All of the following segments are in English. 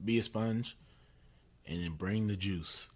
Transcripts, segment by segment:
be a sponge, and then bring the juice.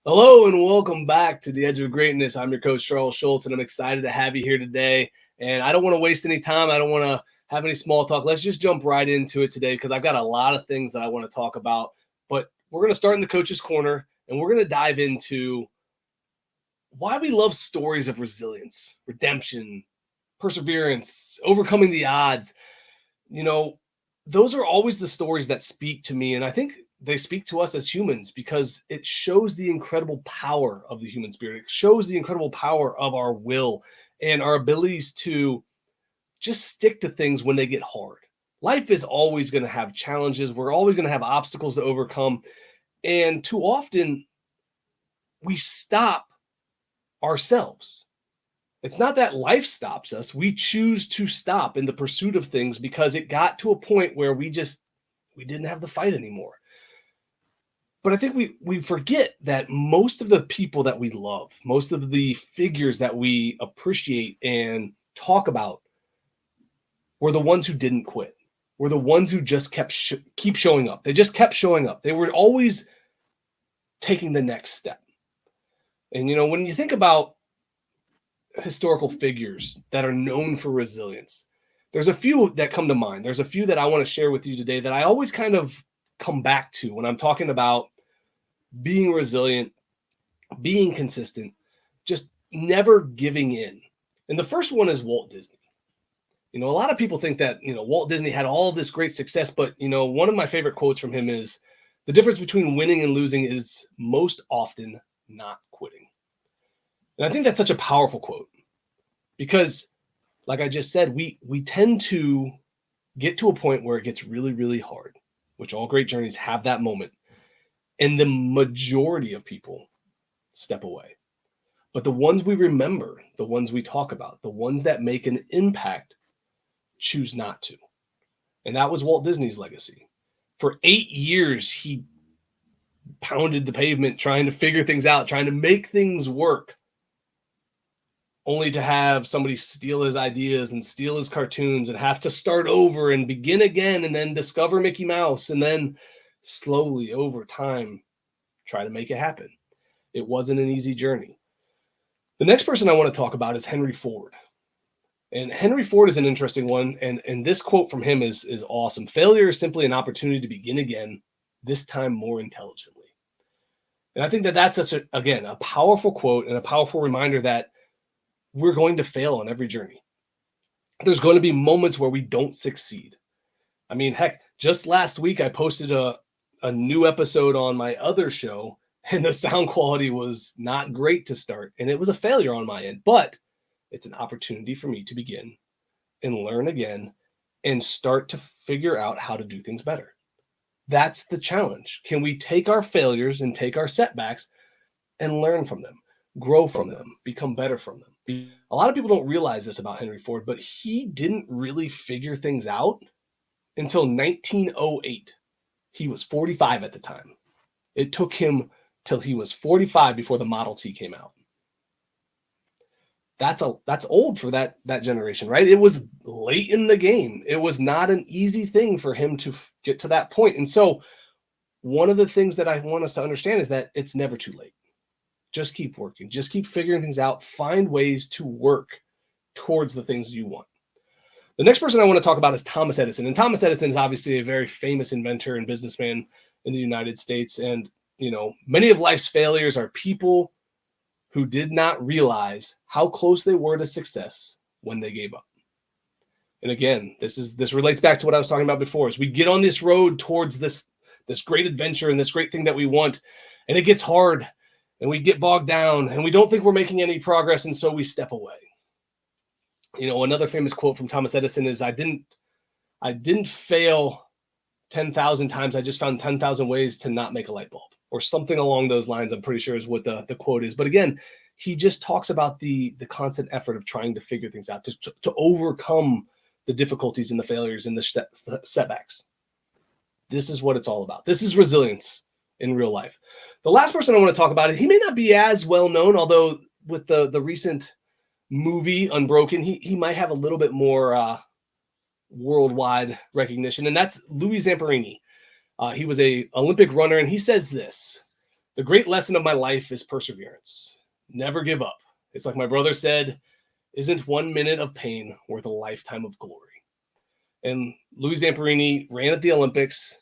Hello and welcome back to the Edge of Greatness. I'm your coach, Charles Schultz, and I'm excited to have you here today. And I don't want to waste any time. I don't want to have any small talk. Let's just jump right into it today because I've got a lot of things that I want to talk about. But we're going to start in the coach's corner, and we're going to dive into why we love stories of resilience, redemption, perseverance, overcoming the odds. You know, those are always the stories that speak to me. And I think they speak to us as humans because it shows the incredible power of the human spirit. It shows the incredible power of our will and our abilities to just stick to things when they get hard. Life is always going to have challenges. We're always going to have obstacles to overcome. And too often we stop ourselves. It's not that life stops us. We choose to stop in the pursuit of things because it got to a point where we didn't have the fight anymore. But I think we forget that most of the people that we love, most of the figures that we appreciate and talk about were the ones who didn't quit. Were the ones who just keep showing up. They just kept showing up. They were always taking the next step. And when you think about historical figures that are known for resilience, there's a few that come to mind. There's a few that I want to share with you today that I always kind of come back to when I'm talking about being resilient, being consistent, just never giving in. And the first one is Walt Disney. A lot of people think that, Walt Disney had all this great success, but, one of my favorite quotes from him is the difference between winning and losing is most often not quitting. And I think that's such a powerful quote because, like I just said, we tend to get to a point where it gets really, really hard, which all great journeys have that moment. And the majority of people step away. But the ones we remember, the ones we talk about, the ones that make an impact, choose not to. And that was Walt Disney's legacy. For 8 years, he pounded the pavement trying to figure things out, trying to make things work, only to have somebody steal his ideas and steal his cartoons and have to start over and begin again and then discover Mickey Mouse and then slowly over time try to make it happen. It wasn't an easy journey. The next person I want to talk about is Henry Ford. And Henry Ford is an interesting one. And this quote from him is awesome. Failure is simply an opportunity to begin again, this time more intelligently. And I think that that's again, a powerful quote and a powerful reminder that we're going to fail on every journey. There's going to be moments where we don't succeed. I mean, heck, just last week I posted a new episode on my other show and the sound quality was not great to start. And it was a failure on my end, but it's an opportunity for me to begin and learn again and start to figure out how to do things better. That's the challenge. Can we take our failures and take our setbacks and learn from them, grow from them, become better from them? A lot of people don't realize this about Henry Ford, but he didn't really figure things out until 1908. He was 45 at the time. It took him till he was 45 before the Model T came out. That's old for that generation, right? It was late in the game. It was not an easy thing for him to get to that point. And so one of the things that I want us to understand is that it's never too late. Just keep working. Just keep figuring things out. Find ways to work towards the things you want. The next person I want to talk about is Thomas Edison. And Thomas Edison is obviously a very famous inventor and businessman in the United States. And, many of life's failures are people who did not realize how close they were to success when they gave up. And again, this relates back to what I was talking about before. As we get on this road towards this great adventure and this great thing that we want, and it gets hard and we get bogged down and we don't think we're making any progress, and so we step away. Another famous quote from Thomas Edison is, I didn't I didn't fail 10,000 times. I just found 10,000 ways to not make a light bulb, or something along those lines. I'm pretty sure is what the quote is. But again, he just talks about the constant effort of trying to figure things out, to overcome the difficulties and the failures and the setbacks. This is what it's all about. This is resilience in real life. The last person I want to talk about, he may not be as well known, although with the recent movie Unbroken, he might have a little bit more worldwide recognition, and that's Louis Zamperini. He was a Olympic runner, and he says this: "The great lesson of my life is perseverance. Never give up. It's like my brother said, isn't 1 minute of pain worth a lifetime of glory?" And Louis Zamperini ran at the Olympics,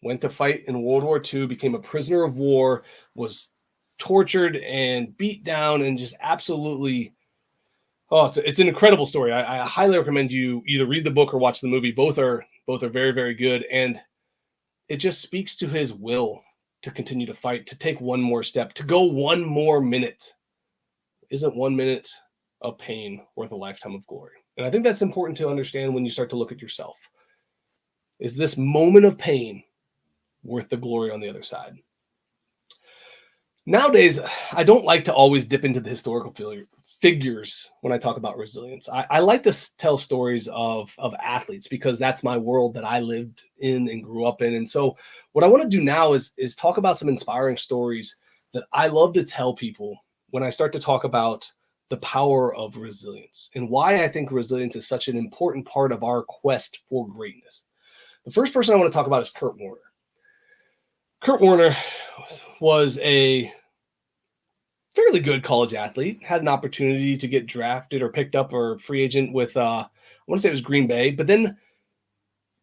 went to fight in World War II, became a prisoner of war, was tortured and beat down, and just absolutely, it's an incredible story. I highly recommend you either read the book or watch the movie. Both are very, very good. And it just speaks to his will to continue to fight, to take one more step, to go one more minute. Isn't 1 minute of pain worth a lifetime of glory? And I think that's important to understand when you start to look at yourself. Is this moment of pain worth the glory on the other side? Nowadays, I don't like to always dip into the historical figures when I talk about resilience. I like to tell stories of athletes, because that's my world that I lived in and grew up in. And so what I want to do now is talk about some inspiring stories that I love to tell people when I start to talk about the power of resilience and why I think resilience is such an important part of our quest for greatness. The first person I want to talk about is Kurt Warner. Kurt Warner was a fairly good college athlete, had an opportunity to get drafted or picked up or free agent with, I want to say it was Green Bay, but then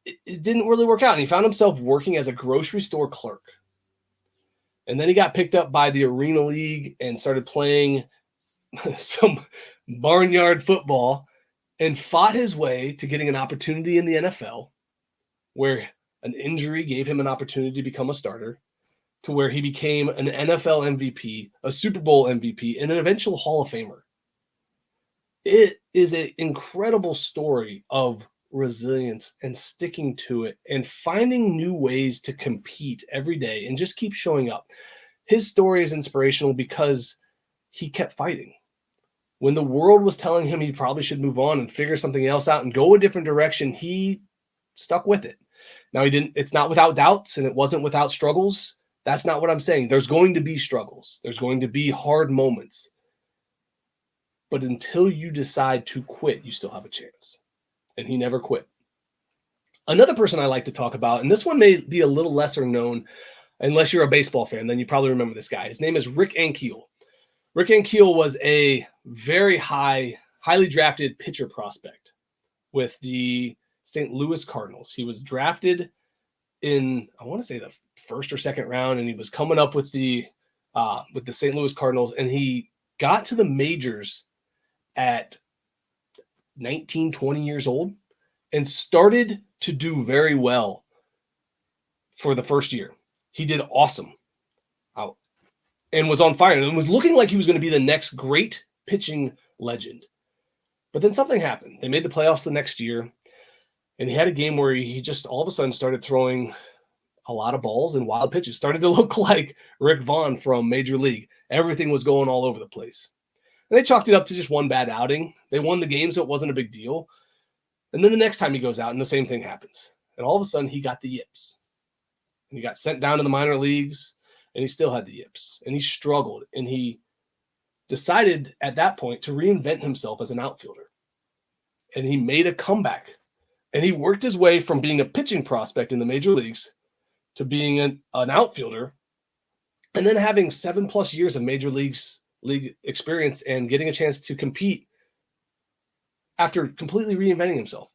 it didn't really work out. And he found himself working as a grocery store clerk. And then he got picked up by the Arena League and started playing some barnyard football and fought his way to getting an opportunity in the NFL, where an injury gave him an opportunity to become a starter, to where he became an NFL MVP, a Super Bowl MVP, and an eventual Hall of Famer. It is an incredible story of resilience and sticking to it and finding new ways to compete every day and just keep showing up. His story is inspirational because he kept fighting. When the world was telling him he probably should move on and figure something else out and go a different direction, he stuck with it. Now, it's not without doubts, and it wasn't without struggles. That's not what I'm saying. There's going to be struggles. There's going to be hard moments. But until you decide to quit, you still have a chance. And he never quit. Another person I like to talk about, and this one may be a little lesser known, unless you're a baseball fan, then you probably remember this guy. His name is Rick Ankiel. Rick Ankiel was a very highly drafted pitcher prospect with the St. Louis Cardinals. He was drafted in, I want to say, the first or second round, and he was coming up with the St. Louis Cardinals, and he got to the majors at 19, 20 years old and started to do very well for the first year. He did awesome out and was on fire and was looking like he was going to be the next great pitching legend. But then something happened. They made the playoffs the next year, and he had a game where he just all of a sudden started throwing a lot of balls and wild pitches. Started to look like Rick Vaughn from Major League. Everything was going all over the place. And they chalked it up to just one bad outing. They won the game, so it wasn't a big deal. And then the next time he goes out, and the same thing happens. And all of a sudden, he got the yips. And he got sent down to the minor leagues, and he still had the yips. And he struggled, and he decided at that point to reinvent himself as an outfielder. And he made a comeback. And he worked his way from being a pitching prospect in the major leagues to being an outfielder, and then having 7+ years of major league experience and getting a chance to compete after completely reinventing himself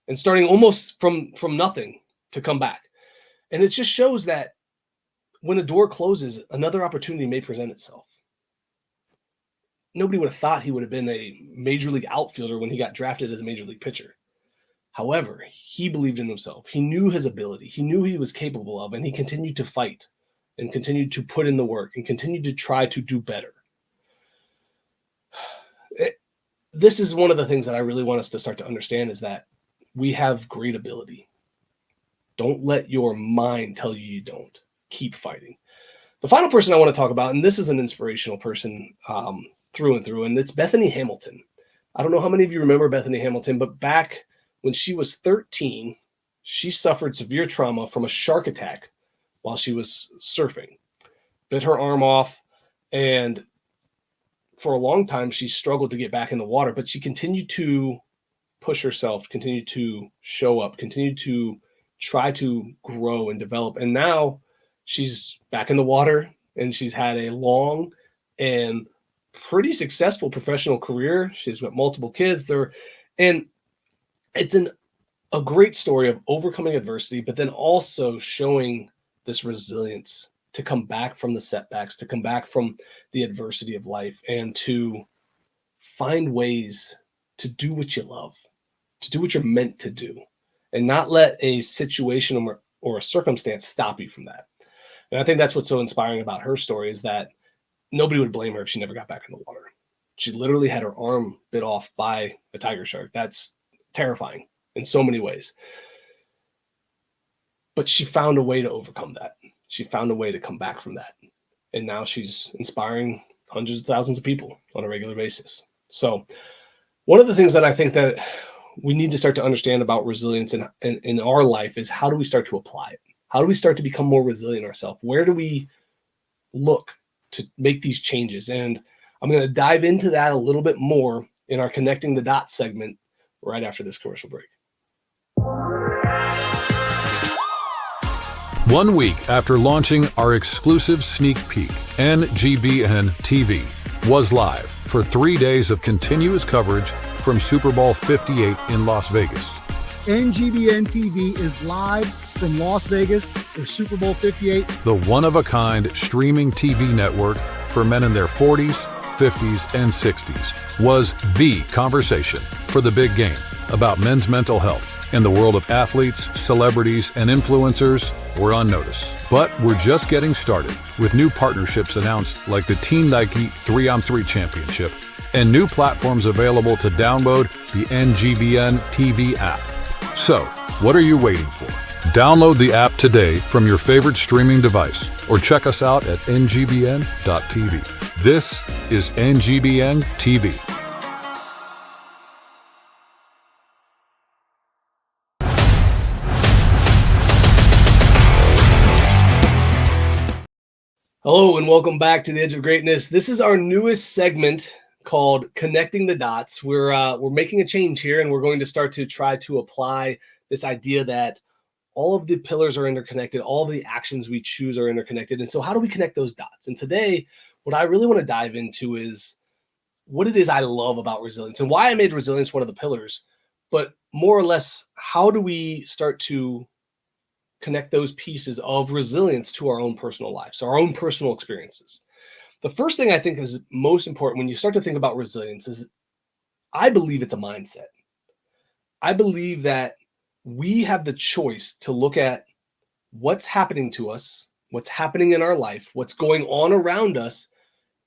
and starting almost from nothing to come back. And it just shows that when a door closes, another opportunity may present itself. Nobody would have thought he would have been a major league outfielder when he got drafted as a major league pitcher. However, he believed in himself. He knew his ability. He knew he was capable of, and he continued to fight and continued to put in the work and continued to try to do better. This is one of the things that I really want us to start to understand, is that we have great ability. Don't let your mind tell you don't. Keep fighting. The final person I want to talk about, and this is an inspirational person through and through, and it's Bethany Hamilton. I don't know how many of you remember Bethany Hamilton, but back when she was 13, she suffered severe trauma from a shark attack while she was surfing. Bit her arm off, and for a long time, she struggled to get back in the water, but she continued to push herself, continued to show up, continued to try to grow and develop. And now she's back in the water, and she's had a long and pretty successful professional career. She's got multiple kids there, and it's a great story of overcoming adversity, but then also showing this resilience to come back from the setbacks, to come back from the adversity of life, and to find ways to do what you love, to do what you're meant to do, and not let a situation or a circumstance stop you from that. And I think that's what's so inspiring about her story, is that nobody would blame her if she never got back in the water. She literally had her arm bit off by a tiger shark. That's terrifying in so many ways. But she found a way to overcome that. She found a way to come back from that. And now she's inspiring hundreds of thousands of people on a regular basis. So one of the things that I think that we need to start to understand about resilience in our life is, how do we start to apply it? How do we start to become more resilient ourselves? Where do we look to make these changes? And I'm going to dive into that a little bit more in our Connecting the Dots segment right after this commercial break. 1 week after launching our exclusive sneak peek, NGBN TV was live for 3 days of continuous coverage from Super Bowl 58 in Las Vegas. NGBN TV is live from Las Vegas for Super Bowl 58. The one-of-a-kind streaming TV network for men in their 40s, 50s, and 60s was the conversation for the big game about men's mental health. In the world of athletes, celebrities, and influencers, we're on notice. But we're just getting started with new partnerships announced, like the Team Nike 3-on-3 Championship, and new platforms available to download the NGBN TV app. So, what are you waiting for? Download the app today from your favorite streaming device, or check us out at ngbn.tv. This is NGBN TV. Hello and welcome back to the Edge of Greatness. This is our newest segment called Connecting the Dots. We're making a change here, and we're going to start to try to apply this idea that all of the pillars are interconnected, all of the actions we choose are interconnected. And so how do we connect those dots? And today, what I really want to dive into is what it is I love about resilience and why I made resilience one of the pillars, but more or less, how do we start to connect those pieces of resilience to our own personal lives, our own personal experiences? The first thing I think is most important when you start to think about resilience is, I believe it's a mindset. I believe that we have the choice to look at what's happening to us, what's happening in our life, what's going on around us,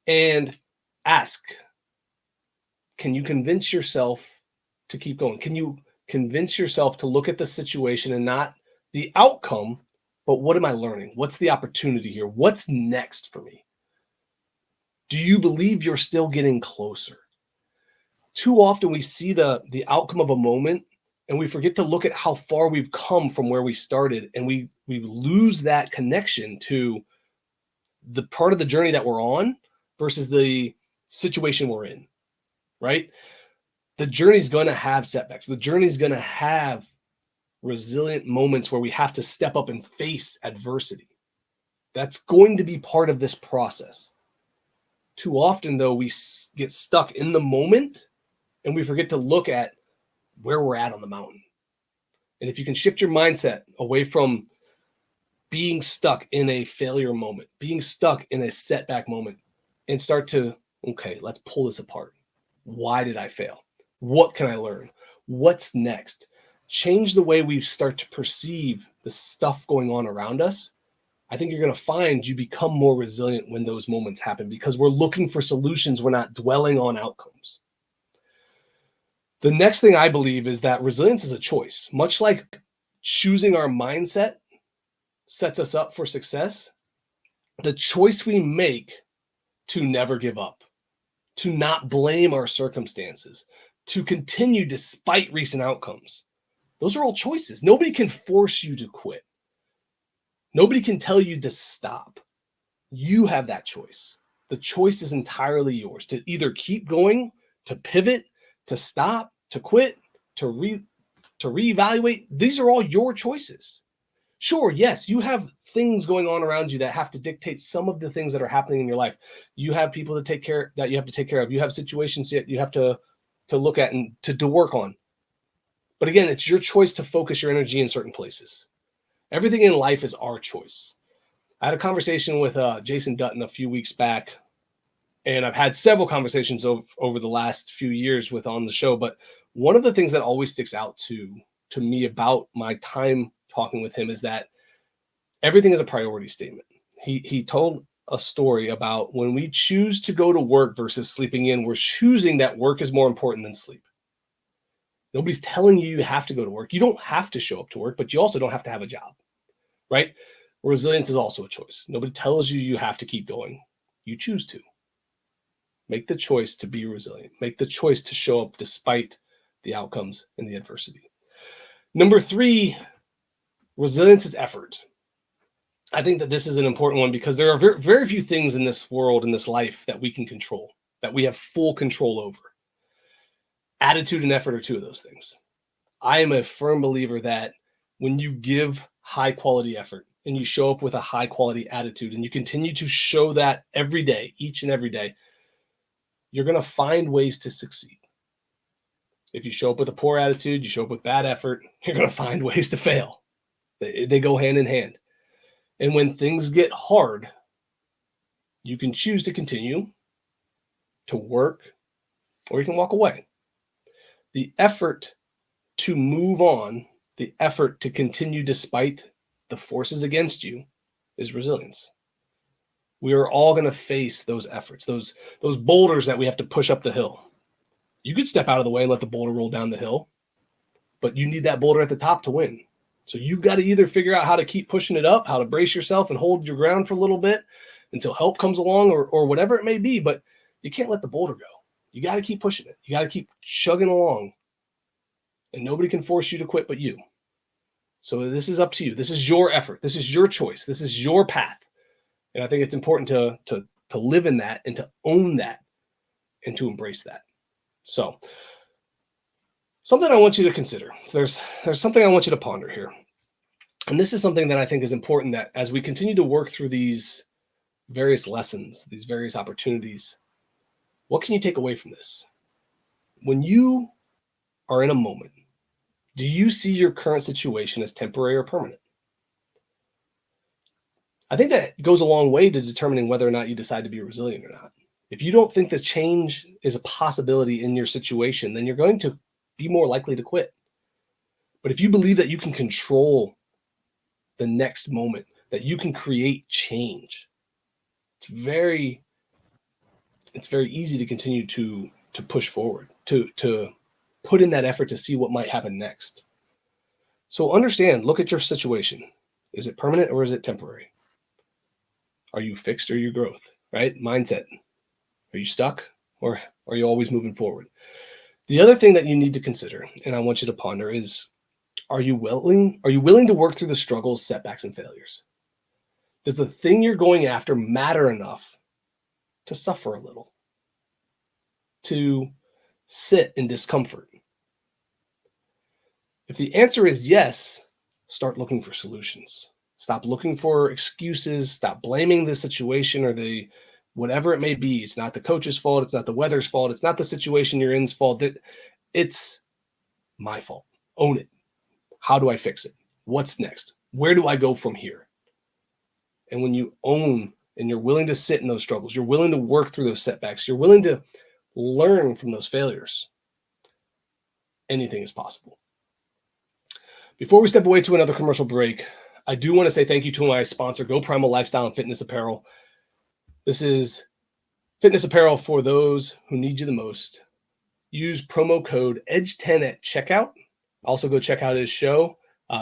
and ask, can you convince yourself to keep going? Can you convince yourself to look at the situation and not the outcome, but what am I learning? What's the opportunity here? What's next for me? Do you believe you're still getting closer? Too often we see the outcome of a moment and we forget to look at how far we've come from where we started, and we lose that connection to the part of the journey that we're on versus the situation we're in, right? The journey's going to have setbacks. The journey's going to have resilient moments where we have to step up and face adversity. That's going to be part of this process. Too often, though, we get stuck in the moment and we forget to look at where we're at on the mountain. And if you can shift your mindset away from being stuck in a failure moment, being stuck in a setback moment, and start to, okay, let's pull this apart. Why did I fail? What can I learn? What's next? Change the way we start to perceive the stuff going on around us. I think you're going to find you become more resilient when those moments happen, because we're looking for solutions. We're not dwelling on outcomes. The next thing I believe is that resilience is a choice. Much like choosing our mindset sets us up for success, the choice we make to never give up, to not blame our circumstances, to continue despite recent outcomes, those are all choices. Nobody can force you to quit. Nobody can tell you to stop. You have that choice. The choice is entirely yours to either keep going, to pivot, to stop, to quit, to reevaluate. These are all your choices. Sure, yes, you have things going on around you that have to dictate some of the things that are happening in your life. You have people to take care that you have to take care of. You have situations that you have to look at and to work on. But again, it's your choice to focus your energy in certain places. Everything in life is our choice. I had a conversation with Jason Dutton a few weeks back, and I've had several conversations over the last few years on the show. But one of the things that always sticks out to me about my time talking with him is that everything is a priority statement. He told a story about when we choose to go to work versus sleeping in, we're choosing that work is more important than sleep. Nobody's telling you have to go to work. You don't have to show up to work, but you also don't have to have a job, right? Resilience is also a choice. Nobody tells you have to keep going. You choose to. Make the choice to be resilient. Make the choice to show up despite the outcomes and the adversity. Number 3, resilience is effort. I think that this is an important one because there are very, very few things in this world, in this life, that we can control, that we have full control over. Attitude and effort are 2 of those things. I am a firm believer that when you give high quality effort and you show up with a high quality attitude and you continue to show that every day, each and every day, you're going to find ways to succeed. If you show up with a poor attitude, you show up with bad effort, you're going to find ways to fail. They go hand in hand. And when things get hard, you can choose to continue to work, or you can walk away. The effort to move on, the effort to continue despite the forces against you, is resilience. We are all going to face those efforts, those boulders that we have to push up the hill. You could step out of the way and let the boulder roll down the hill, but you need that boulder at the top to win. So you've got to either figure out how to keep pushing it up, how to brace yourself and hold your ground for a little bit until help comes along or whatever it may be, but you can't let the boulder go. You got to keep pushing it. You got to keep chugging along, and nobody can force you to quit but you. So this is up to you. This is your effort. This is your choice. This is your path. And I think it's important to live in that and to own that and to embrace that. So something I want you to consider. So there's something I want you to ponder here. And this is something that I think is important, that as we continue to work through these various lessons, these various opportunities, what can you take away from this? When you are in a moment, do you see your current situation as temporary or permanent? I think that goes a long way to determining whether or not you decide to be resilient or not. If you don't think this change is a possibility in your situation, then you're going to be more likely to quit. But if you believe that you can control the next moment, that you can create change, it's very easy to continue to push forward, to put in that effort to see what might happen next. So understand, look at your situation. Is it permanent or is it temporary? Are you fixed or are you growth, right? Mindset. Are you stuck or are you always moving forward? The other thing that you need to consider, and I want you to ponder, is are you willing to work through the struggles, setbacks, and failures? Does the thing you're going after matter enough to suffer a little, to sit in discomfort? If the answer is yes, start looking for solutions. Stop looking for excuses. Stop blaming the situation or the whatever it may be. It's not the coach's fault. It's not the weather's fault. It's not the situation you're in's fault. It's my fault. Own it. How do I fix it? What's next? Where do I go from here? And when you own and you're willing to sit in those struggles, you're willing to work through those setbacks, you're willing to learn from those failures, anything is possible. Before we step away to another commercial break, I do want to say thank you to my sponsor, Go Primal Lifestyle and Fitness Apparel. This is fitness apparel for those who need you the most. use promo code EDGE10 at checkout. Also go check out his show,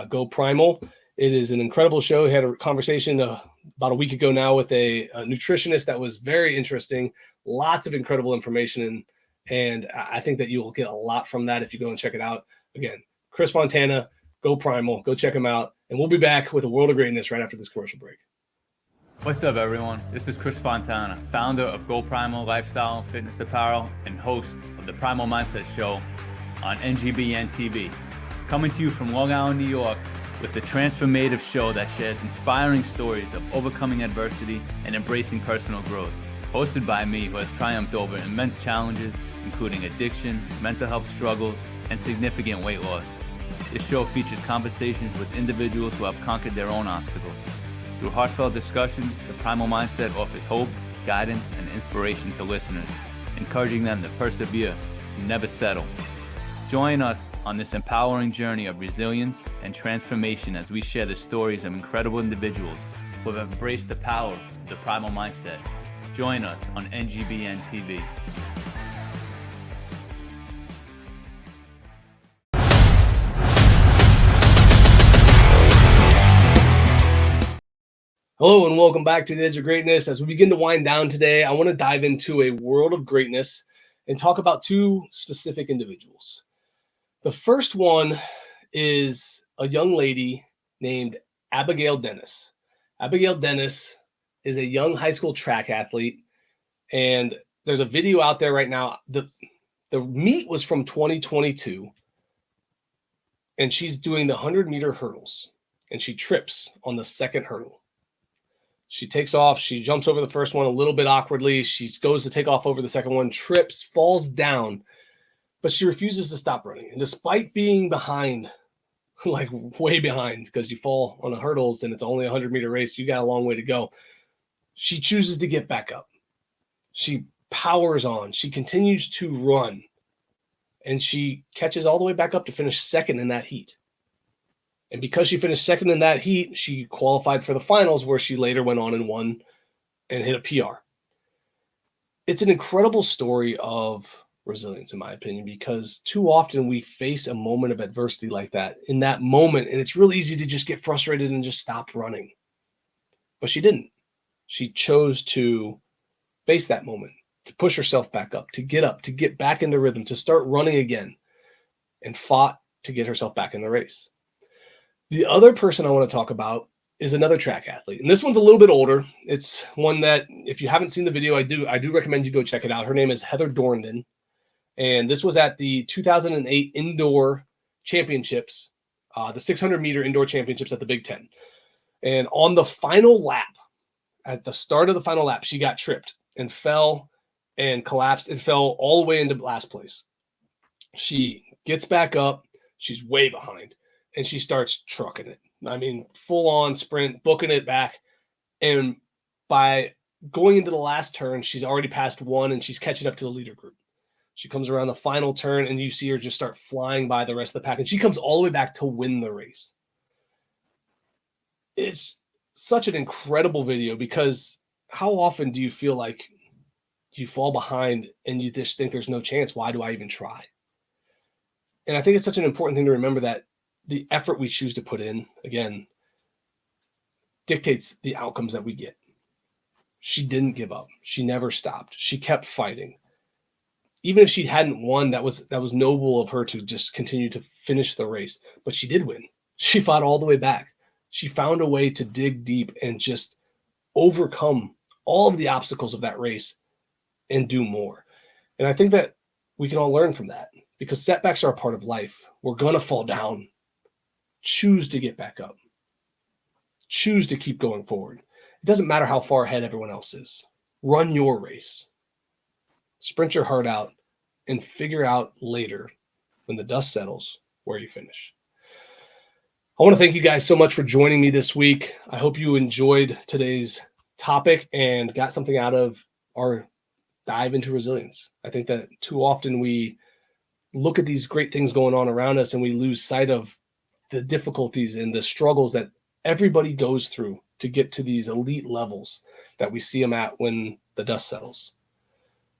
Go Primal. It is an incredible show. He had a conversation about a week ago now with a nutritionist that was very interesting. Lots of incredible information. And I think that you will get a lot from that if you go and check it out. Again, Chris Fontana, Go Primal. Go check him out. And we'll be back with a world of greatness right after this commercial break. What's up, everyone? This is Chris Fontana, founder of Go Primal Lifestyle and Fitness Apparel and host of the Primal Mindset Show on NGBN TV. Coming to you from Long Island, New York, with the transformative show that shares inspiring stories of overcoming adversity and embracing personal growth. Hosted by me, who has triumphed over immense challenges, including addiction, mental health struggles, and significant weight loss. This show features conversations with individuals who have conquered their own obstacles. Through heartfelt discussions, the Primal Mindset offers hope, guidance, and inspiration to listeners, encouraging them to persevere and never settle. Join us on this empowering journey of resilience and transformation as we share the stories of incredible individuals who have embraced the power of the Primal Mindset. Join us on NGBN TV. Hello and welcome back to the Edge of Greatness. As we begin to wind down today, I want to dive into a world of greatness and talk about two specific individuals. The first one is a young lady named Abigail Dennis. Abigail Dennis is a young high school track athlete, and there's a video out there right now. The meet was from 2022, and she's doing the 100-meter hurdles, and she trips on the second hurdle. She takes off. She jumps over the first one a little bit awkwardly. She goes to take off over the second one, trips, falls down, but she refuses to stop running. And despite being behind, like way behind, because you fall on the hurdles and it's only a 100-meter race, you got a long way to go, she chooses to get back up. She powers on. She continues to run, and she catches all the way back up to finish second in that heat. And because she finished second in that heat, she qualified for the finals, where she later went on and won and hit a PR. It's an incredible story of resilience, in my opinion, because too often we face a moment of adversity like that in that moment, and it's really easy to just get frustrated and just stop running. But she didn't. She chose to face that moment, to push herself back up, to get back into rhythm, to start running again, and fought to get herself back in the race. The other person I want to talk about is another track athlete. And this one's a little bit older. It's one that, if you haven't seen the video, I do recommend you go check it out. Her name is Heather Dorndon. And this was at the 2008 Indoor Championships, the 600-meter Indoor Championships at the Big Ten. And on the final lap, at the start of the final lap, she got tripped and fell and collapsed and fell all the way into last place. She gets back up. She's way behind. And she starts trucking it. I mean, full on sprint, booking it back. And by going into the last turn, she's already passed one, and she's catching up to the leader group. She comes around the final turn, and you see her just start flying by the rest of the pack. And she comes all the way back to win the race. It's such an incredible video, because how often do you feel like you fall behind and you just think there's no chance? Why do I even try? And I think it's such an important thing to remember, that the effort we choose to put in, again, dictates the outcomes that we get. She didn't give up. She never stopped. She kept fighting. Even if she hadn't won, that was noble of her to just continue to finish the race. But she did win. She fought all the way back. She found a way to dig deep and just overcome all of the obstacles of that race and do more. And I think that we can all learn from that, because setbacks are a part of life. We're going to fall down. Choose to get back up. Choose to keep going forward. It doesn't matter how far ahead everyone else is. Run your race. Sprint your heart out and figure out later, when the dust settles, where you finish. I want to thank you guys so much for joining me this week. I hope you enjoyed today's topic and got something out of our dive into resilience. I think that too often we look at these great things going on around us and we lose sight of the difficulties and the struggles that everybody goes through to get to these elite levels that we see them at when the dust settles.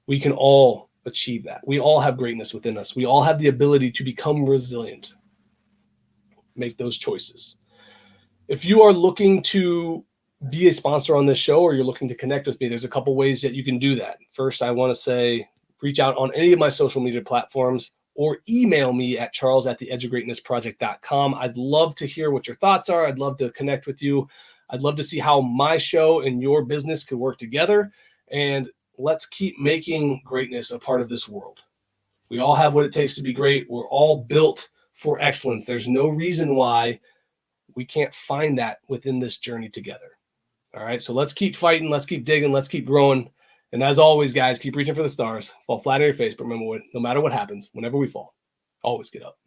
We can all achieve that. We all have greatness within us. We all have the ability to become resilient. Make those choices. If you are looking to be a sponsor on this show, or you're looking to connect with me, there's a couple ways that you can do that. First, I want to say, reach out on any of my social media platforms or email me at charles@theedgeofgreatnessproject.com. I'd love to hear what your thoughts are. I'd love to connect with you. I'd love to see how my show and your business could work together. And let's keep making greatness a part of this world. We all have what it takes to be great. We're all built for excellence. There's no reason why we can't find that within this journey together. All right, so let's keep fighting. Let's keep digging. Let's keep growing. And as always, guys, keep reaching for the stars. Fall flat on your face, but remember, no matter what happens, whenever we fall, always get up.